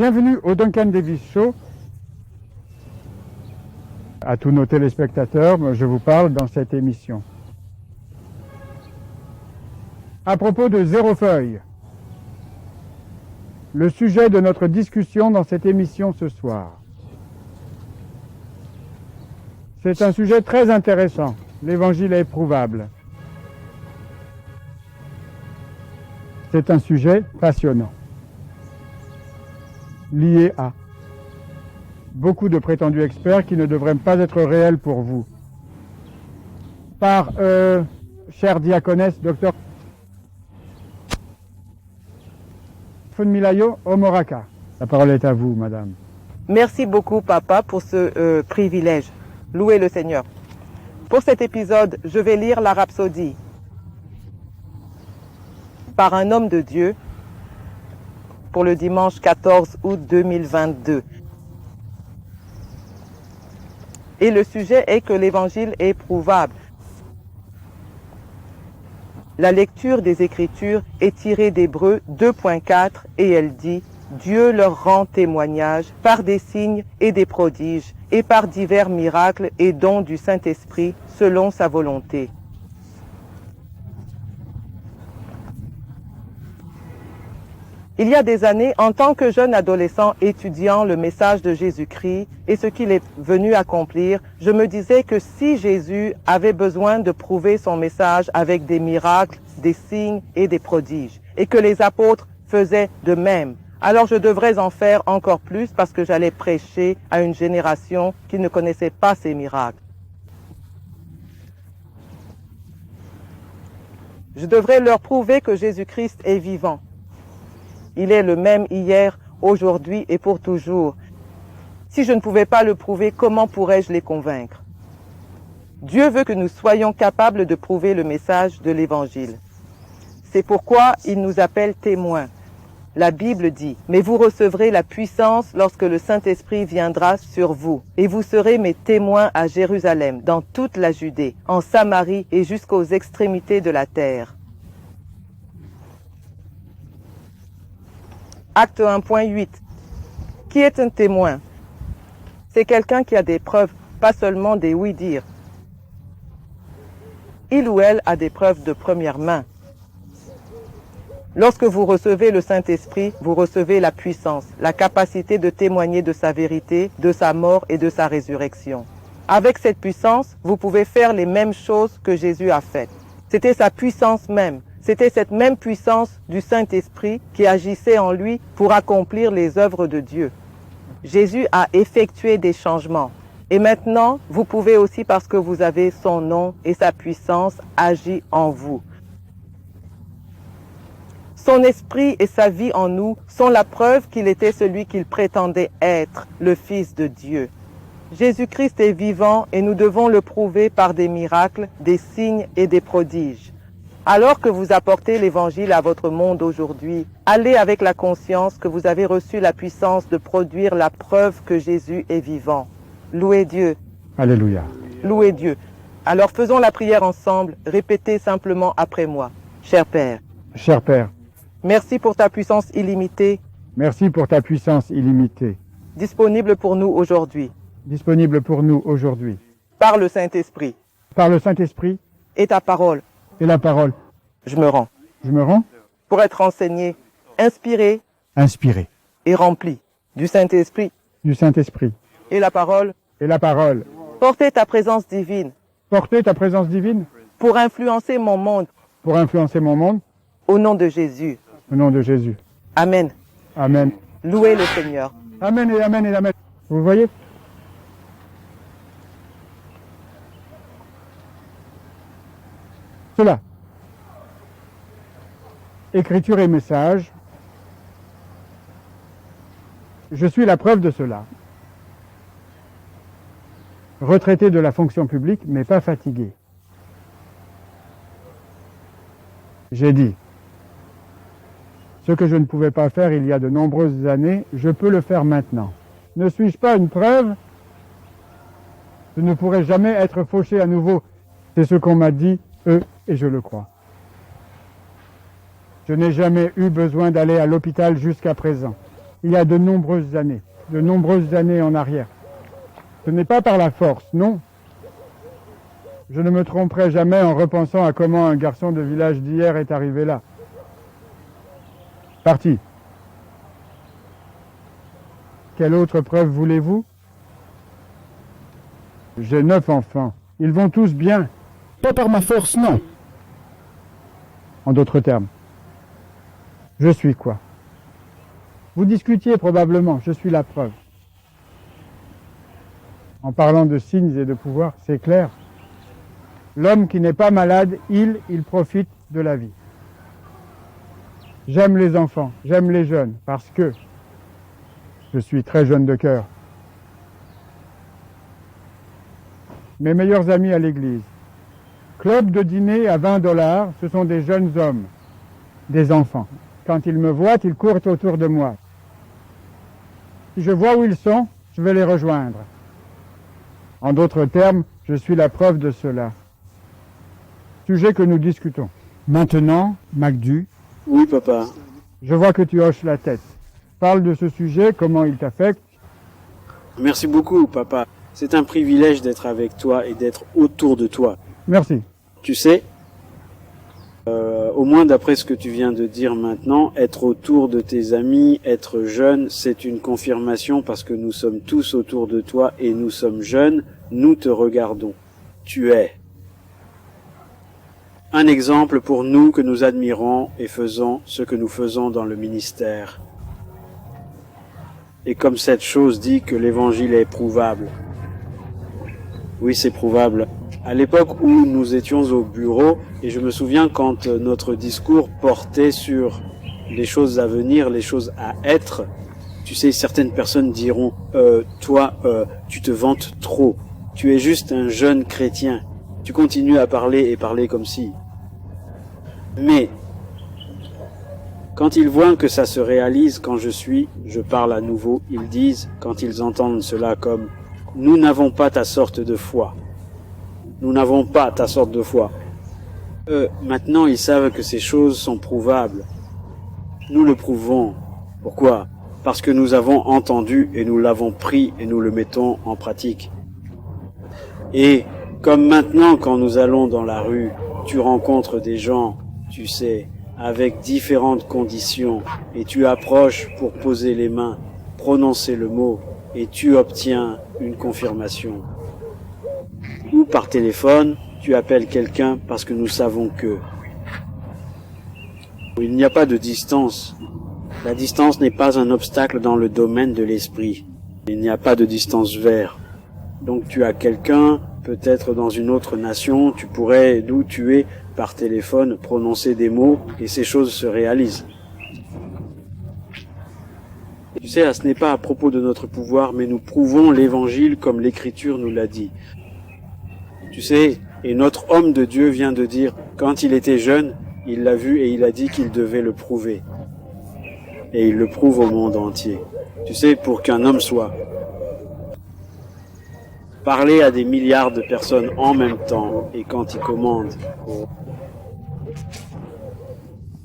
Bienvenue au Duncan Davis Show. À tous nos téléspectateurs, je vous parle dans cette émission. À propos de Zéro Feuille, le sujet de notre discussion dans cette émission ce soir. C'est un sujet très intéressant. L'Évangile est éprouvable. C'est un sujet passionnant, lié à beaucoup de prétendus experts qui ne devraient pas être réels pour vous. Par, chère diaconesse, docteur Funmilayo Omoraka. La parole est à vous, madame. Merci beaucoup, papa, pour ce privilège. Louez le Seigneur. Pour cet épisode, je vais lire la Rhapsodie par un homme de Dieu pour le dimanche 14 août 2022. Et le sujet est que l'Évangile est éprouvable. La lecture des Écritures est tirée d'Hébreux 2.4 et elle dit « Dieu leur rend témoignage par des signes et des prodiges et par divers miracles et dons du Saint-Esprit selon sa volonté. » Il y a des années, en tant que jeune adolescent étudiant le message de Jésus-Christ et ce qu'il est venu accomplir, je me disais que si Jésus avait besoin de prouver son message avec des miracles, des signes et des prodiges, et que les apôtres faisaient de même, alors je devrais en faire encore plus parce que j'allais prêcher à une génération qui ne connaissait pas ces miracles. Je devrais leur prouver que Jésus-Christ est vivant. Il est le même hier, aujourd'hui et pour toujours. Si je ne pouvais pas le prouver, comment pourrais-je les convaincre? Dieu veut que nous soyons capables de prouver le message de l'Évangile. C'est pourquoi il nous appelle témoins. La Bible dit « Mais vous recevrez la puissance lorsque le Saint-Esprit viendra sur vous, et vous serez mes témoins à Jérusalem, dans toute la Judée, en Samarie et jusqu'aux extrémités de la terre. » Acte 1.8. Qui est un témoin? C'est quelqu'un qui a des preuves, pas seulement des oui-dire. Il ou elle a des preuves de première main. Lorsque vous recevez le Saint-Esprit, vous recevez la puissance, la capacité de témoigner de sa vérité, de sa mort et de sa résurrection. Avec cette puissance, vous pouvez faire les mêmes choses que Jésus a faites. C'était sa puissance même. C'était cette même puissance du Saint-Esprit qui agissait en lui pour accomplir les œuvres de Dieu. Jésus a effectué des changements. Et maintenant, vous pouvez aussi, parce que vous avez son nom et sa puissance, agir en vous. Son esprit et sa vie en nous sont la preuve qu'il était celui qu'il prétendait être, le Fils de Dieu. Jésus-Christ est vivant et nous devons le prouver par des miracles, des signes et des prodiges. Alors que vous apportez l'Évangile à votre monde aujourd'hui, allez avec la conscience que vous avez reçu la puissance de produire la preuve que Jésus est vivant. Louez Dieu. Alléluia. Louez Dieu. Alors faisons la prière ensemble. Répétez simplement après moi. Cher Père. Cher Père. Merci pour ta puissance illimitée. Merci pour ta puissance illimitée. Disponible pour nous aujourd'hui. Disponible pour nous aujourd'hui. Par le Saint-Esprit. Par le Saint-Esprit. Et ta parole. Et la parole. Je me rends. Je me rends. Pour être enseigné, inspiré. Inspiré. Et rempli du Saint-Esprit. Du Saint-Esprit. Et la parole. Et la parole. Portez ta présence divine. Portez ta présence divine. Pour influencer mon monde. Pour influencer mon monde. Au nom de Jésus. Au nom de Jésus. Amen. Amen. Louez le Seigneur. Amen et amen et amen. Vous voyez? Cela. Écriture et message. Je suis la preuve de cela. Retraité de la fonction publique, mais pas fatigué. J'ai dit, ce que je ne pouvais pas faire il y a de nombreuses années, je peux le faire maintenant. Ne suis-je pas une preuve? Je ne pourrai jamais être fauché à nouveau. C'est ce qu'on m'a dit, eux, et je le crois. Je n'ai jamais eu besoin d'aller à l'hôpital jusqu'à présent. il y a de nombreuses années en arrière. Ce n'est pas par la force, non. Je ne me tromperai jamais en repensant à comment un garçon de village d'hier est arrivé là. Parti. Quelle autre preuve voulez-vous? J'ai 9 enfants. Ils vont tous bien. Pas par ma force, non. En d'autres termes, je suis quoi? Vous discutiez probablement, je suis la preuve. En parlant de signes et de pouvoir, c'est clair. L'homme qui n'est pas malade, il profite de la vie. J'aime les enfants, j'aime les jeunes, parce que je suis très jeune de cœur. Mes meilleurs amis à l'église. Club de dîner à $20, ce sont des jeunes hommes, des enfants. Quand ils me voient, ils courent autour de moi. Si je vois où ils sont, je vais les rejoindre. En d'autres termes, je suis la preuve de cela. Sujet que nous discutons. Maintenant, MacDu. Oui, papa. Je vois que tu hoches la tête. Parle de ce sujet, comment il t'affecte. Merci beaucoup, papa. C'est un privilège d'être avec toi et d'être autour de toi. Merci. Tu sais, au moins d'après ce que tu viens de dire maintenant, être autour de tes amis, être jeune, c'est une confirmation parce que nous sommes tous autour de toi et nous sommes jeunes, nous te regardons. Tu es un exemple pour nous que nous admirons et faisons ce que nous faisons dans le ministère. Et comme cette chose dit que l'évangile est prouvable. Oui, c'est prouvable. À l'époque où nous étions au bureau, et je me souviens quand notre discours portait sur les choses à venir, les choses à être, tu sais, certaines personnes diront toi, tu te vantes trop. Tu es juste un jeune chrétien. Tu continues à parler et parler comme si. Mais quand ils voient que ça se réalise quand je parle à nouveau, ils disent, quand ils entendent cela comme « Nous n'avons pas ta sorte de foi. Nous n'avons pas ta sorte de foi. » Maintenant, ils savent que ces choses sont prouvables. Nous le prouvons. Pourquoi? Parce que nous avons entendu et nous l'avons pris et nous le mettons en pratique. Et comme maintenant, quand nous allons dans la rue, tu rencontres des gens, tu sais, avec différentes conditions, et tu approches pour poser les mains, prononcer le mot, et tu obtiens une confirmation. Ou par téléphone, tu appelles quelqu'un parce que nous savons que. Il n'y a pas de distance. La distance n'est pas un obstacle dans le domaine de l'esprit. Il n'y a pas de distance vers. Donc tu as quelqu'un, peut-être dans une autre nation, tu pourrais, d'où tu es, par téléphone, prononcer des mots et ces choses se réalisent. Tu sais, ce n'est pas à propos de notre pouvoir, mais nous prouvons l'évangile comme l'Écriture nous l'a dit. Tu sais, et notre homme de Dieu vient de dire, quand il était jeune, il l'a vu et il a dit qu'il devait le prouver. Et il le prouve au monde entier. Tu sais, pour qu'un homme soit. Parler à des milliards de personnes en même temps et quand il commande.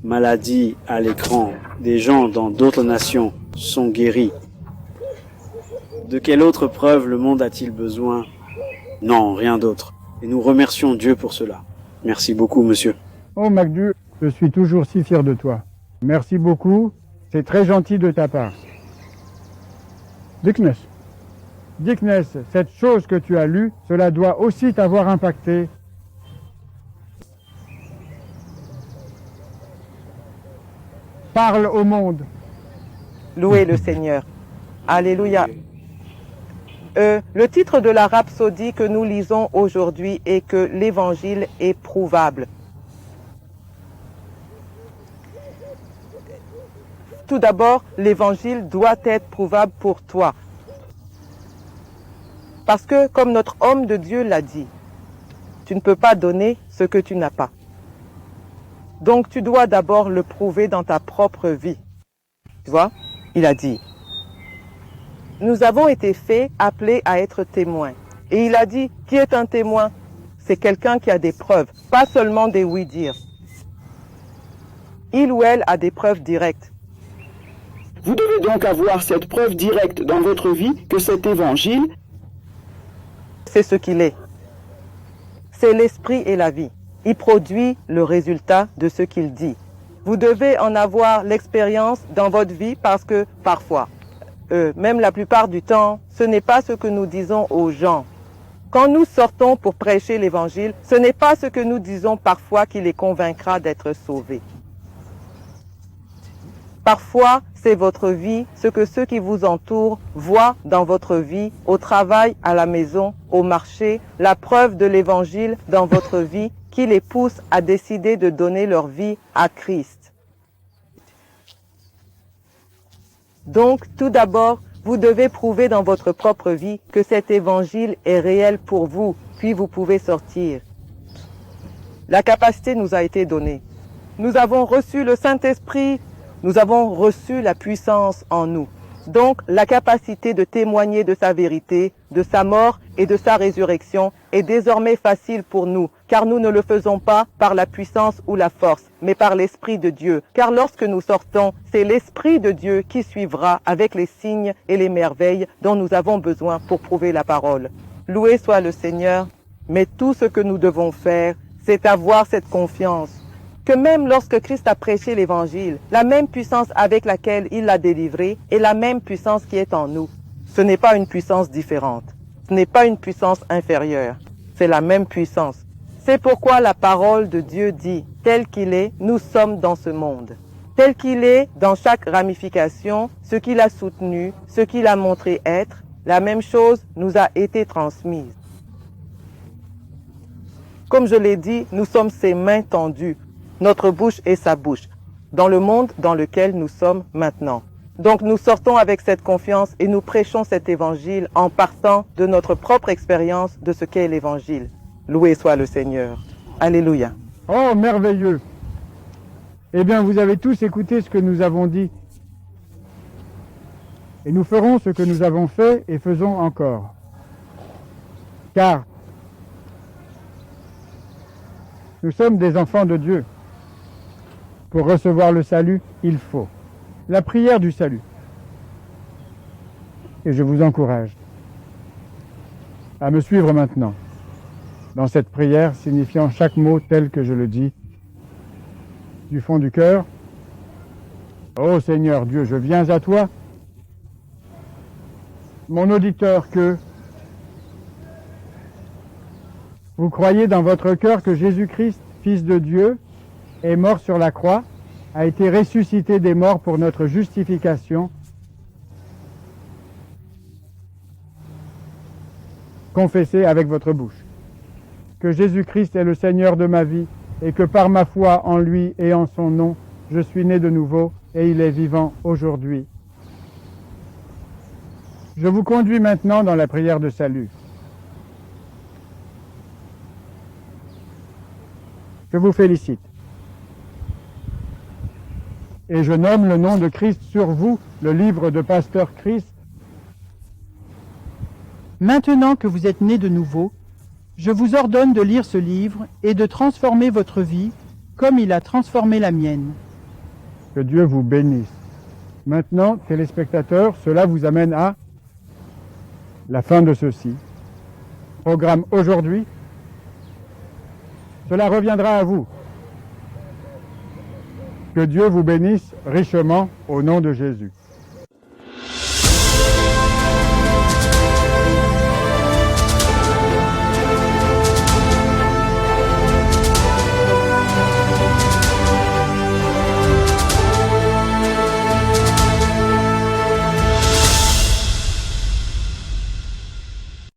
Maladie à l'écran, des gens dans d'autres nations sont guéris. De quelle autre preuve le monde a-t-il besoin? Non, rien d'autre. Et nous remercions Dieu pour cela. Merci beaucoup, monsieur. Oh, MacDu, je suis toujours si fier de toi. Merci beaucoup. C'est très gentil de ta part. Dickness, cette chose que tu as lue, cela doit aussi t'avoir impacté. Parle au monde. Louez le Seigneur. Alléluia. Le titre de la rhapsodie que nous lisons aujourd'hui est que l'évangile est prouvable. Tout d'abord, l'évangile doit être prouvable pour toi. Parce que, comme notre homme de Dieu l'a dit, tu ne peux pas donner ce que tu n'as pas. Donc, tu dois d'abord le prouver dans ta propre vie. Tu vois, il a dit, nous avons été faits, appelés à être témoins. Et il a dit, qui est un témoin? C'est quelqu'un qui a des preuves, pas seulement des oui-dire. Il ou elle a des preuves directes. Vous devez donc avoir cette preuve directe dans votre vie que cet évangile, C'est ce qu'il est. C'est l'esprit et la vie. Il produit le résultat de ce qu'il dit. Vous devez en avoir l'expérience dans votre vie parce que parfois, même la plupart du temps, ce n'est pas ce que nous disons aux gens. Quand nous sortons pour prêcher l'évangile, ce n'est pas ce que nous disons parfois qui les convaincra d'être sauvés. Parfois, c'est votre vie, ce que ceux qui vous entourent voient dans votre vie, au travail, à la maison, au marché, la preuve de l'évangile dans votre vie qui les pousse à décider de donner leur vie à Christ. Donc, tout d'abord, vous devez prouver dans votre propre vie que cet évangile est réel pour vous, puis vous pouvez sortir. La capacité nous a été donnée. Nous avons reçu le Saint-Esprit, nous avons reçu la puissance en nous. Donc, la capacité de témoigner de sa vérité, de sa mort et de sa résurrection est désormais facile pour nous, car nous ne le faisons pas par la puissance ou la force, mais par l'Esprit de Dieu. Car lorsque nous sortons, c'est l'Esprit de Dieu qui suivra avec les signes et les merveilles dont nous avons besoin pour prouver la parole. Loué soit le Seigneur, mais tout ce que nous devons faire, c'est avoir cette confiance que même lorsque Christ a prêché l'évangile, la même puissance avec laquelle il l'a délivré est la même puissance qui est en nous. Ce n'est pas une puissance différente. Ce n'est pas une puissance inférieure. C'est la même puissance. C'est pourquoi la parole de Dieu dit, tel qu'il est, nous sommes dans ce monde. Tel qu'il est, dans chaque ramification, ce qu'il a soutenu, ce qu'il a montré être, la même chose nous a été transmise. Comme je l'ai dit, nous sommes ses mains tendues. Notre bouche est sa bouche, dans le monde dans lequel nous sommes maintenant. Donc nous sortons avec cette confiance et nous prêchons cet évangile en partant de notre propre expérience de ce qu'est l'évangile. Loué soit le Seigneur. Alléluia. Oh, merveilleux! Eh bien, vous avez tous écouté ce que nous avons dit. Et nous ferons ce que nous avons fait et faisons encore. Car nous sommes des enfants de Dieu. Pour recevoir le salut, il faut la prière du salut. Et je vous encourage à me suivre maintenant dans cette prière signifiant chaque mot tel que je le dis du fond du cœur. Ô Seigneur Dieu, je viens à toi, mon auditeur, que vous croyez dans votre cœur que Jésus-Christ, Fils de Dieu, est mort sur la croix, a été ressuscité des morts pour notre justification. Confessez avec votre bouche que Jésus-Christ est le Seigneur de ma vie et que par ma foi en lui et en son nom, je suis né de nouveau et il est vivant aujourd'hui. Je vous conduis maintenant dans la prière de salut. Je vous félicite. Et je nomme le nom de Christ sur vous, le livre de Pasteur Christ. Maintenant que vous êtes nés de nouveau, je vous ordonne de lire ce livre et de transformer votre vie comme il a transformé la mienne. Que Dieu vous bénisse. Maintenant, téléspectateurs, cela vous amène à la fin de ceci. Programme aujourd'hui. Cela reviendra à vous. Que Dieu vous bénisse richement au nom de Jésus.